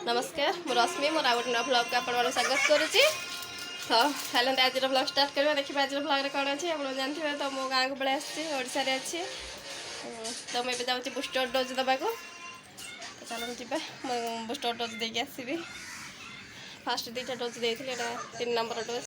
नमस्कार मु रश्मि more out नया ब्लॉग को आपन स्वागत करुच्ची। तो चलते आज ब्लॉग स्टार्ट करवा देखिए आज ब्लॉग रे कौन अच्छे आप जानते तो मो गाँव को पलि आसा अच्छी तो मुझे जाऊँगी बुस्टर डोज देवाक तो चलो जी बुस्टर डोज देके आसबि। फास्ट दुईटा डोज देती 3 नंबर डोज।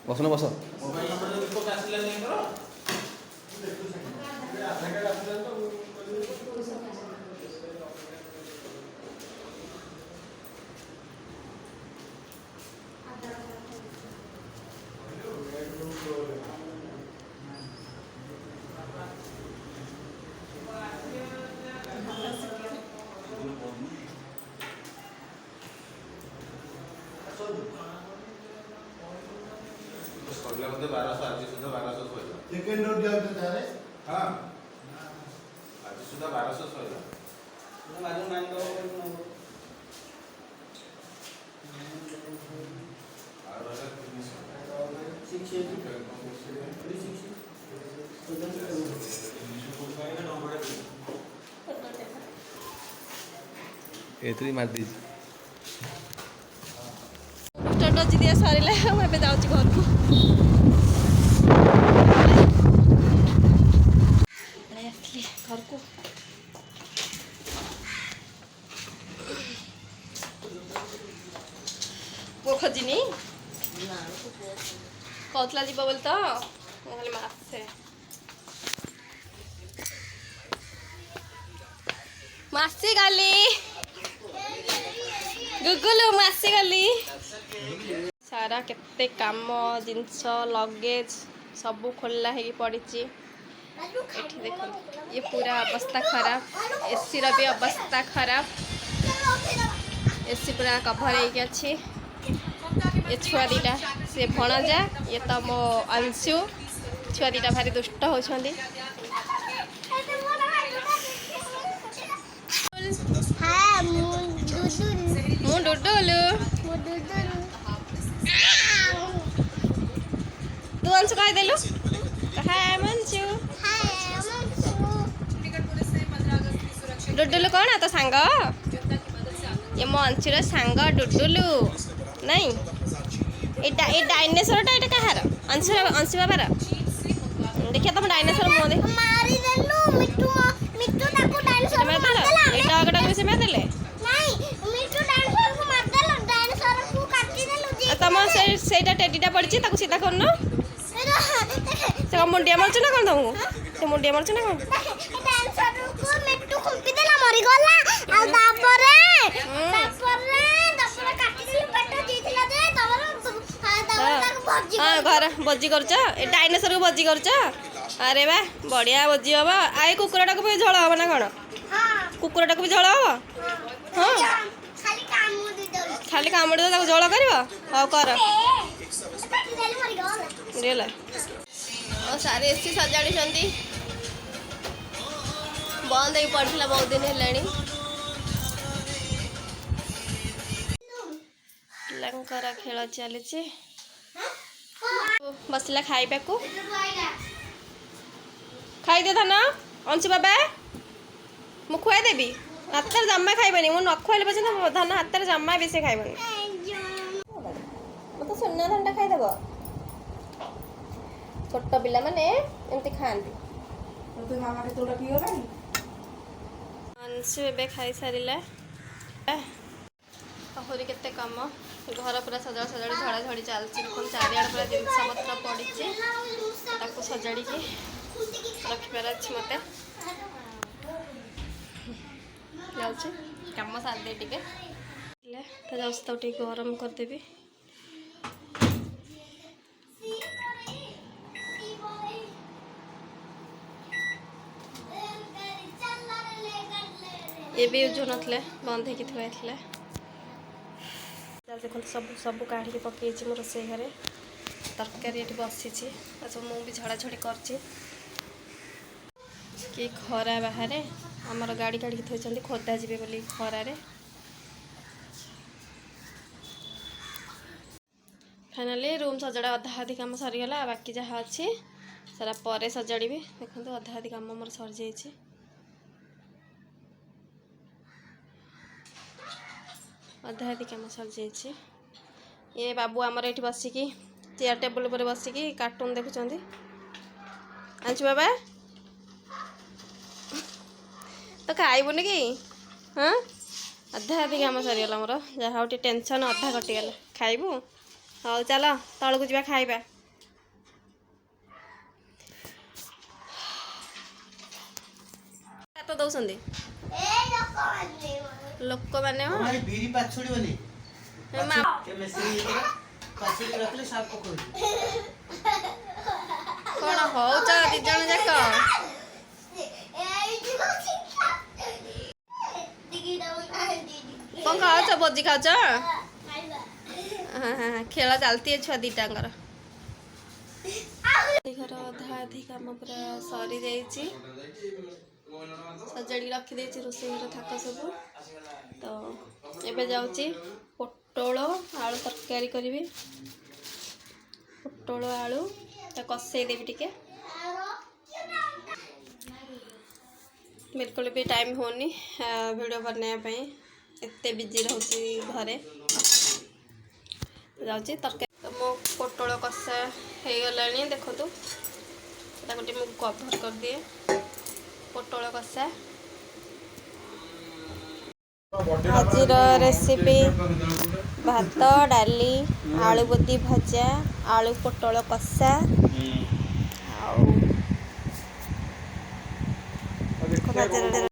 बसन बस मते 1200 आज सुधा 1200 सोइला सेकंड नोट दिया तो तारे हां आज सुधा 1200 सोइला ना मालूम मान दो और वाला 680 एतरी मार दी डोज दिया सर मुझे जाऊँगी घर को घर को वो खोजनी कहला जीव बोल तो खाली मासे मासी गली गुगुलु मासी गली सारा केते काम जिनस लगेज सबू खोला है पड़ी। देखो ये पूरा अवस्था खराब एसी रा भी अवस्था खराब एसी पूरा कभर हो। ये छुआ दीटा से भणजा ये तो मो अंशु छुआ दीटा भारी दुष्ट होछंदी। मु डुडुलु तू अंशु कह देलु हाय मंशु डुडुलु कौन तो सांग ये मो अंशुर सांग डुडुलु नहीं ए डायनासोर टा कहार अंशु बाबार देखिए तुम डायनासोर मुँह दे मारी देलु मिट्टू मिट्टू ताको डायनासोर मार देल ए डॉग टाको से मार देले नहीं मिट्टू डायनासोर को मार देलु डायनासोर को काटी देलु जी तम सेटा टेडीटा पड़ी ताको सीधा करनो से मुंडिया मारछ ना कोन तुमको से मुंडिया मारछ ना कोन डायनासोर को मिट्टू खुंपी देला मरी गला आ तापरे काटी देलु पेट जीथिला दे हाँ घर भोजी कर डायनासोर को भोजी कर। अरे बा बढ़िया भोजी हम आई कुकुरटा को भी झोल हम ना कौन कुकुरटा को भी झोल हम हाँ खाली कामुड़ी दे झोल कर हाँ कर सारे एसी सजाड़ी बंद हो पड़ा बहुत दिन है पिलांकर खेल चली बसला खाइबा को खाई दे धन अंशु बाबा मु खुआ देवी हाथ जमा खाइबनी मु न खुआले पछे धन हाथ जमा बेसी खाइबनी मत सुना धनटा खाइदेव छोट पिला माने एमती खाती अंशु एबे खाई सारिला आहरी केते काम घर पूरा सजा सजाड़ी झड़ा झड़ी चलती चारिआड पूरा जिनस पत्र पड़ी सजाड़ी रखिबार अच्छी मत जाऊँ कम सारे टे जाऊँ गरम करदेवी ये भी यूज होनथिले बंद होइକି थुआ हेतले देखो सब सब काढ़ी पकईची मो रोषे घरे तरकारी ये बसी मु भी झड़ा झड़ी कर कि खरा बाहर आमर गाड़ी काढ़ी थोड़ी खोदा जी बोली खरारे फाइनाली रूम सजड़ा अधा अधि कम सरीगला बाकी जहाँ अच्छी सारा पर सजाड़ी देखो अधा अधि कम मोर सरी जाइए अधा अधि कम सरी जाइए ये बाबू आमर ये बसिकी चेयर टेबुल पर बसिकी कार्टून देखुं आंचु बाबा तो खाइबुनि कि हाँ अधा अधि कम सरीगला मोर जहाँ गोटे टेंशन अधा कटिगला खाइबू हाँ चल तलू जा खाइबा तो दौरान लोक मैंने बीरी पाछुड़ी बनी के मेसेज ये पाछुड़ी रखले साफ पकोड़ी कौन हो दी जन जाक कौन खाओ भोजी खाओ हाँ हाँ खेल चलती है छुआ दीटांगर घर अधा अधि कम पूरा सरी जाइए सजाड़ी रखी रोषे घर थाक सब तो एबे जाऊँगी पोटल आलू तरकारी करी पोटल आलू तो कषे देवी टिके बिल्कुल भी टाइम होनी वीडियो बनाने एत बिजी रोचे घरे जाऊँगी तरकारी तो मो पोटल कषा हो गला देखो गोटे मुझे कभर कर दिए पोटल कषा आज रेसिपी भात डाली आलू बोदी भजा आलू पोटल कषा